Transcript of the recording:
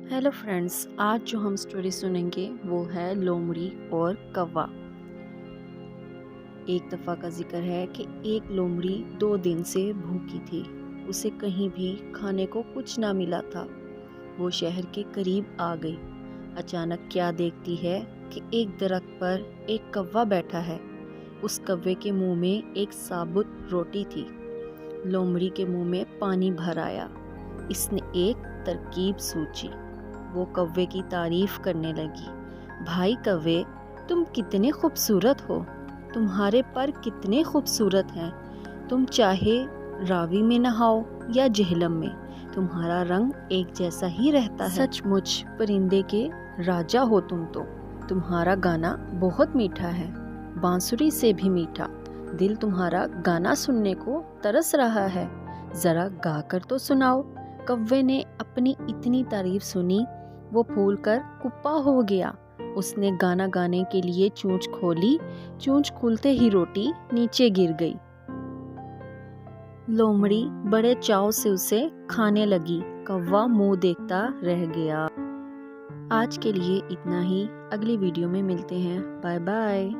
Hello friends, आज जो हम स्टोरी सुनेंगे वो है लोमड़ी और कौवा। एक दफ़ा का जिक्र है कि एक लोमड़ी 2 दिन से भूखी थी। उसे कहीं भी खाने को कुछ ना मिला था। वो शहर के करीब आ गई। अचानक क्या देखती है कि एक दरख्त पर एक कौवा बैठा है। उस कौवे के मुंह में एक साबुत रोटी थी। लोमड़ी के मुंह में पानी भर आया। इसने एक तरकीब सोची। वो कौवे की तारीफ करने लगी। भाई कौवे, तुम कितने खूबसूरत हो। तुम्हारे पर कितने खूबसूरत हैं। तुम चाहे रावी में नहाओ या जेहलम में, तुम्हारा रंग एक जैसा ही रहता है। सचमुच परिंदे के राजा हो तुम तो। तुम्हारा गाना बहुत मीठा है, बांसुरी से भी मीठा। दिल तुम्हारा गाना सुनने को तरस रहा है। जरा गा कर तो सुनाओ। कौवे ने अपनी इतनी तारीफ सुनी, वो फूल कर कुप्पा हो गया। उसने गाना गाने के लिए चोंच खोली। चोंच खुलते ही रोटी नीचे गिर गई। लोमड़ी बड़े चाव से उसे खाने लगी। कौवा मुंह देखता रह गया। आज के लिए इतना ही। अगली वीडियो में मिलते हैं। Bye bye.